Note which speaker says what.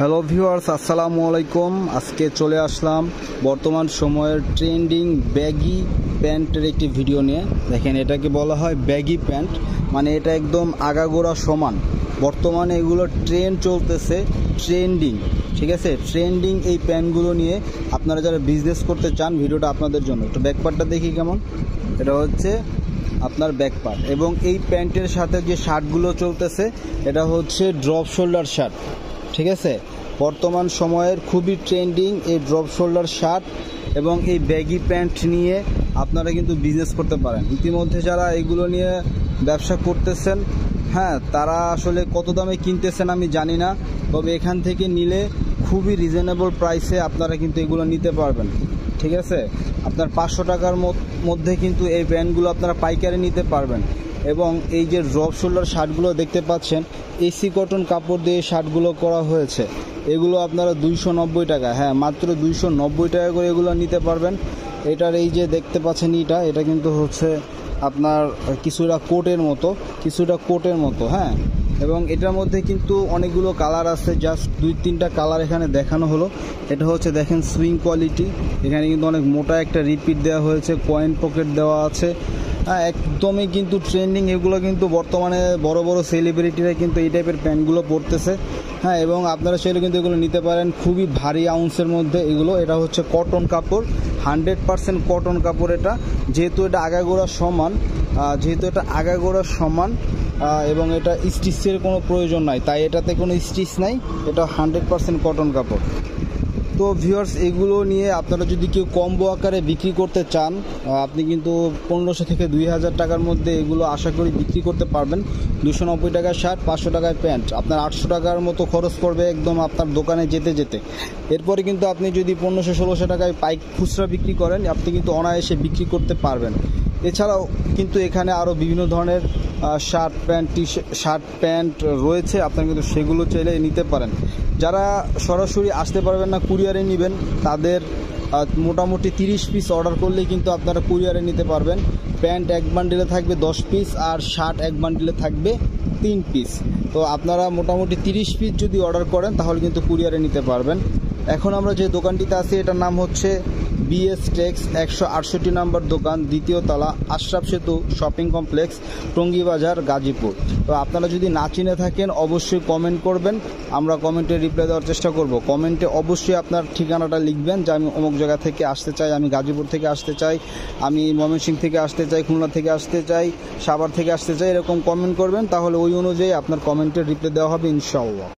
Speaker 1: Hello viewers, আসসালামু আলাইকুম। আজকে চলে আসলাম বর্তমান সময়ের ট্রেন্ডিং ব্যাগি প্যান্টের একটি ভিডিও নিয়ে। দেখেন, এটাকে বলা হয় ব্যাগি প্যান্ট, মানে এটা একদম আগাগোড়া সমান। বর্তমানে এগুলো ট্রেন্ড চলতেছে, ট্রেন্ডিং, ঠিক আছে। ট্রেন্ডিং এই প্যান্টগুলো নিয়ে আপনারা যারা বিজনেস করতে চান, ভিডিওটা আপনাদের জন্য। একটু ব্যাকপার্টটা দেখি কেমন। এটা হচ্ছে আপনার ব্যাকপার্ট, এবং এই প্যান্টের সাথে যে শার্টগুলো চলতেছে এটা হচ্ছে ড্রপ শোল্ডার শার্ট, ঠিক আছে। বর্তমান সময়ের খুবই ট্রেন্ডিং এই ড্রপ শোল্ডার শার্ট এবং এই ব্যাগি প্যান্ট নিয়ে আপনারা কিন্তু বিজনেস করতে পারেন। ইতিমধ্যে যারা এগুলো নিয়ে ব্যবসা করতেছেন, হ্যাঁ, তারা আসলে কত দামে কিনতেছেন আমি জানি না, তবে এখান থেকে নিলে খুবই রিজনেবল প্রাইসে আপনারা কিন্তু এগুলো নিতে পারবেন, ঠিক আছে। আপনার 500 টাকার মধ্যে কিন্তু এই প্যান্টগুলো আপনারা পাইকারি নিতে পারবেন। এবং এই যে ড্রপ শোল্ডার শার্টগুলো দেখতে পাচ্ছেন, এসি কটন কাপড় দিয়ে শার্টগুলো করা হয়েছে। এগুলো আপনারা 290 টাকা, হ্যাঁ, মাত্র 290 টাকা করে এগুলো নিতে পারবেন। এটার এই যে দেখতে পাচ্ছেন এটা কিন্তু হচ্ছে আপনার কিছুটা কোটের মতো, হ্যাঁ। এবং এটার মধ্যে কিন্তু অনেকগুলো কালার আছে, জাস্ট 2-3টা কালার এখানে দেখানো হলো। এটা হচ্ছে দেখেন সুইং কোয়ালিটি, এখানে কিন্তু অনেক মোটা একটা রিপিট দেওয়া হয়েছে, কয়েন পকেট দেওয়া আছে, হ্যাঁ, একদমই কিন্তু ট্রেন্ডিং। এগুলো কিন্তু বর্তমানে বড় বড় সেলিব্রিটিরা কিন্তু এই টাইপের প্যান্টগুলো পরতেছে, হ্যাঁ। এবং আপনারা চাইলে কিন্তু এগুলো নিতে পারেন খুবই ভারী আউন্সের মধ্যে এগুলো। এটা হচ্ছে কটন কাপড়, 100% কটন কাপড়। এটা যেহেতু এটা আগাগোড়া সমান, এবং এটা স্টিচের কোনো প্রয়োজন নাই, তাই এটাতে কোনো স্টিচ নাই, এটা 100% কটন কাপড়। তো ভিউয়ার্স, এগুলো নিয়ে আপনারা যদি কেউ কম্বো আকারে বিক্রি করতে চান, আপনি কিন্তু 1500 থেকে 2000 টাকার মধ্যে এগুলো আশা করি বিক্রি করতে পারবেন। 290 টাকার শার্ট, 500 টাকার প্যান্ট, আপনার 800 টাকার মতো খরচ পড়বে একদম আপনার দোকানে যেতে। এরপরে কিন্তু আপনি যদি 1500-1600 টাকায় খুচরা বিক্রি করেন, আপনি কিন্তু অনায়াসে বিক্রি করতে পারবেন। এছাড়াও কিন্তু এখানে আরও বিভিন্ন ধরনের শার্ট প্যান্ট রয়েছে, আপনারা কিন্তু সেগুলো চাইলে নিতে পারেন। যারা সরাসরি আসতে পারবেন না, কুরিয়ারে নেবেন, তাদের মোটামুটি 30 পিস অর্ডার করলেই কিন্তু আপনারা কুরিয়ারে নিতে পারবেন। প্যান্ট এক বান্ডিলে থাকবে 10 পিস, আর শার্ট এক বান্ডিলে থাকবে 3 পিস। তো আপনারা মোটামুটি 30 পিস যদি অর্ডার করেন তাহলে কিন্তু কুরিয়ারে নিতে পারবেন। এখন আমরা যে দোকানটিতে আছি এটার নাম হচ্ছে বিএস টেক্স, 168 নম্বর দোকান, 2য় তলা, আশরাফ সেতু শপিং কমপ্লেক্স, টঙ্গী বাজার, গাজীপুর। তো আপনারা যদি না চিনে থাকেন অবশ্যই কমেন্ট করবেন, আমরা কমেন্টে রিপ্লাই দেওয়ার চেষ্টা করব। কমেন্টে অবশ্যই আপনার ঠিকানাটা লিখবেন যে আমি অমুক জায়গা থেকে আসতে চাই, আমি গাজীপুর থেকে আসতে চাই, আমি ময়মনসিংহ থেকে আসতে চাই, খুলনা থেকে আসতে চাই, সাভার থেকে আসতে চাই, এরকম কমেন্ট করবেন, তাহলে ওই অনুযায়ী আপনার কমেন্টের রিপ্লাই দেওয়া হবে ইনশাআল্লাহ।